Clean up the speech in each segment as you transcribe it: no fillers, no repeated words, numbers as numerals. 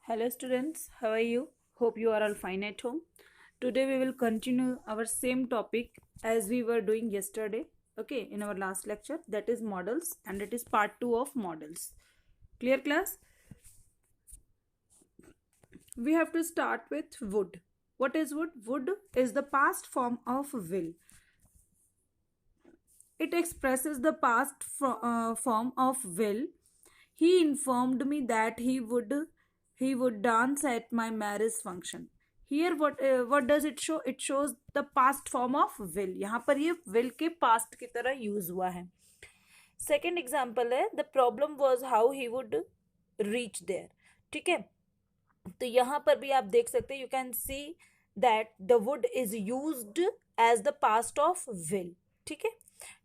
Hello students, how are you? Hope you are all fine at home. Today we will continue our same topic as we were doing yesterday, okay, in our last lecture, that is models, and it is part 2 of models. Clear class? We have to start with would. What is would? Would is the past form of will. It expresses the past form of will. He informed me that he would dance at my marriage function. Here what does it show? It shows the past form of will. यहाँ पर ये will के past की तरह use हुआ है. Second example है the problem was how he would reach there. ठीक है, तो यहाँ पर भी आप देख सकते हैं, you can see that the would is used as the past of will. ठीक है,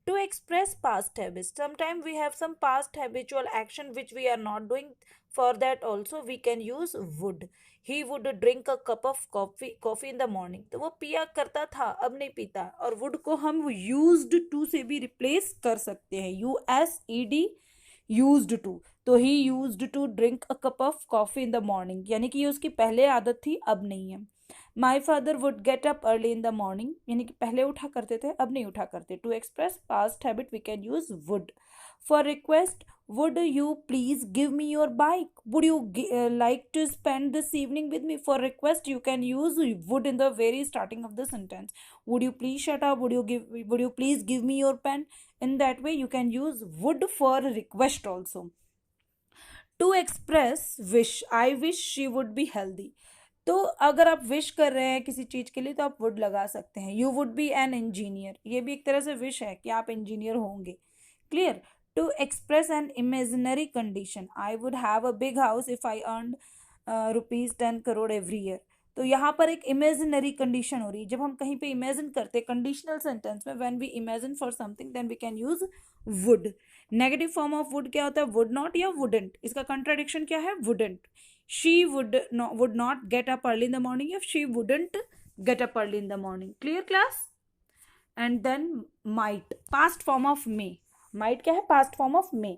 to express past habits, sometimes we have some past habitual action which we are not doing. For that also we can use would. He would drink a cup of coffee in the morning. तो वो पिया करता था, अब नहीं पीता. और would को हम used to से भी replace कर सकते हैं. USED used to. तो he used to drink a cup of coffee in the morning, यानी कि ये उसकी पहले आदत थी, अब नहीं है. My father would get up early in the morning, यानी कि पहले उठा करते थे, अब नहीं उठा करते. To express past habit we can use would. For request, would you please give me your bike? Would you like to spend this evening with me? For request you can use would in the very starting of the sentence. Would you please shut up? Would you please give me your pen? In that way you can use would for request also. To express wish, I wish she would be healthy. तो अगर आप wish कर रहे हैं किसी चीज के लिए तो आप वुड लगा सकते हैं. You would be an engineer, ये भी एक तरह से विश है कि आप इंजीनियर होंगे. Clear. To express an imaginary condition, I would have a big house if I earn ₹10 crore every year. तो यहाँ पर एक इमेजिनरी कंडीशन हो रही है. जब हम कहीं पे इमेजिन करते हैं कंडीशनल सेंटेंस में, when we imagine for something then we can use would. Negative form of would क्या होता है? वुड नॉट या वुडेंट. इसका कंट्राडिक्शन क्या है? Wouldn't. She would not get up early in the morning if she wouldn't get up early in the morning. Clear class? And then might, past form of may. Might क्या है? Past form of may.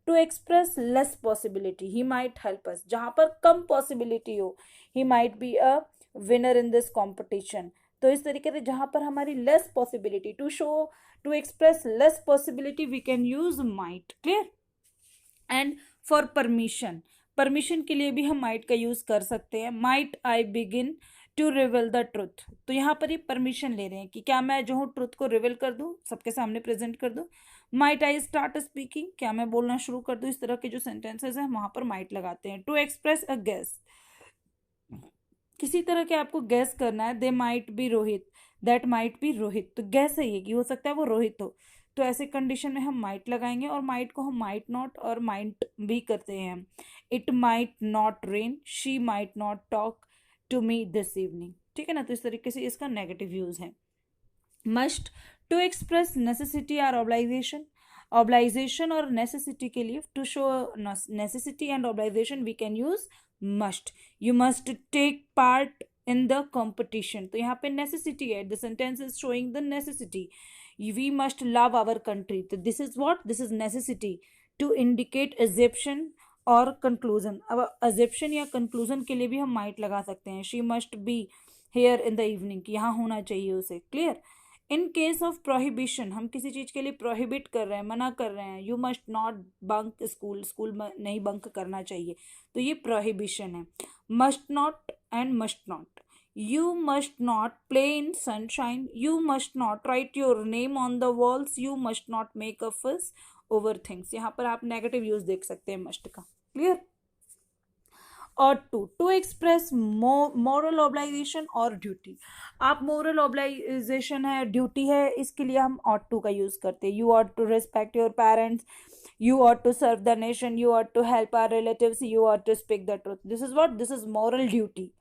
To express less possibility, he might help us. जहाँ पर कम possibility हो, he might be a winner in this competition. तो इस तरीके से जहाँ पर हमारी less possibility, to express less possibility we can use might. Clear? And for permission, permission के लिए भी हम माइट का यूज कर सकते हैं. Might I begin to reveal the truth. तो यहाँ पर ये परमिशन ले रहे हैं कि क्या मैं जो हूँ ट्रुथ को रिवील कर दूँ, सबके सामने प्रेजेंट कर दूँ. माइट आई स्टार्ट स्पीकिंग, क्या मैं बोलना शुरू कर दूँ. इस तरह के जो सेंटेंसेस हैं वहां पर माइट लगाते हैं. टू एक्सप्रेस अ गेस, किसी तरह के आपको गैस करना है. They might be Rohit, that might be Rohit. तो गैस है ये कि हो सकता है वो रोहित हो. तो ऐसे कंडीशन में हम माइट लगाएंगे. और माइट को हम माइट नॉट और माइट भी करते हैं. It might not rain, she might not talk to me this evening. ठीक है ना. तो इस तरीके से इसका नेगेटिव यूज है. मस्ट, टू एक्सप्रेस नेसेसिटी और ऑब्लाइजेशन. ऑब्लाइजेशन और नेसेसिटी के लिए, to show necessity and obligation we can use must. You must take part in the competition. तो यहाँ पे नेसेसिटी है. The sentence is showing the necessity. We must love our country. तो this is what? This is necessity. To indicate assumption और conclusion. अब एजेप्शन या conclusion के लिए भी हम माइट लगा सकते हैं. She must be here in the evening, यहाँ होना चाहिए उसे. Clear. In case of prohibition, हम किसी चीज के लिए प्रोहिबिट कर रहे हैं, मना कर रहे हैं. You must not bunk school, school नहीं बंक करना चाहिए. तो ये प्रोहिबिशन है. Must not and must not. You must not play in sunshine. You must not write your name on the walls. You must not make a fuss over things. यहाँ पर आप negative use देख सकते हैं must का. Clear. और to express moral ऑब्लाइजेशन और duty. आप मोरल ऑब्लाइजेशन है, ड्यूटी है, इसके लिए हम ऑट टू का यूज करते हैं. You ought to respect your parents, you ought to serve the nation, you ought to help our relatives, you ought to speak the truth. This is what? This is moral duty.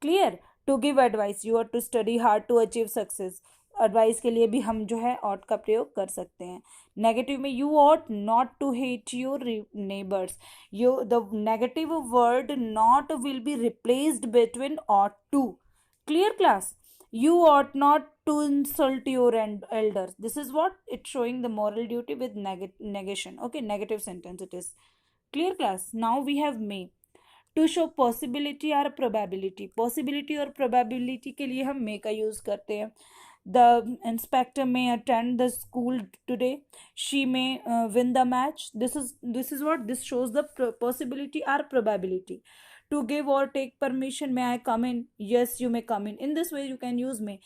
Clear. To give advice, you ought to study hard to achieve success. Advice के लिए भी हम जो है ought का प्रयोग कर सकते हैं. नेगेटिव में you ought not to hate your neighbors. The negative word not will be replaced between ought to. Clear class. You ought not to insult your elders. This is what? It's showing the moral duty with negation. Okay, negative sentence it is. Clear class. Now we have may. To show possibility और probability, possibility और probability के लिए हम मे का use करते हैं. The inspector may attend the school today. She may win the match. This is what this shows the possibility or probability. To give or take permission, may I come in? Yes, you may come in. In this way, you can use may.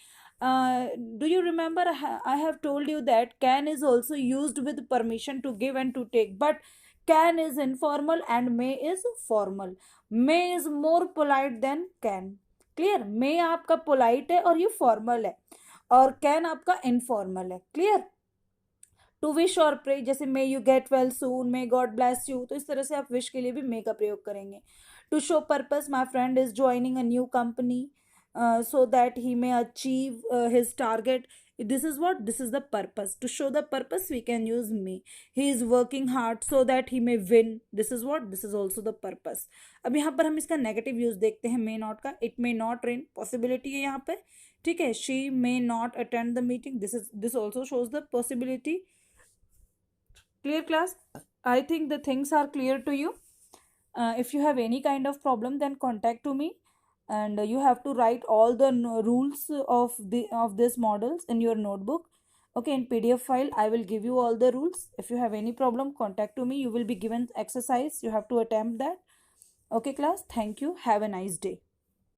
Do you remember? I have told you that can is also used with permission to give and to take, but can is informal and may is formal. May is more polite than can. Clear. May आपका polite है और ये formal है, और can आपका informal है. Clear. To wish और pray, जैसे may you get well soon, may God bless you, तो इस तरह से आप विश के लिए भी मे का प्रयोग करेंगे. To show purpose, my friend is joining a new company so that he may achieve his target. This is what, this is the purpose. To show the purpose we can use may. He is working hard so that he may win. This is what, this is also the purpose. अब यहाँ पर हम इसका negative use देखते हैं may not का. It may not rain, possibility है यहाँ पे. ठीक है. She may not attend the meeting. This also shows the possibility. Clear class? I think the things are clear to you. If you have any kind of problem, then contact to me, and you have to write all the rules of this models in your notebook. Okay, in PDF file I will give you all the rules. If you have any problem, contact to me. You will be given exercise, you have to attempt that. Okay class, thank you, have a nice day.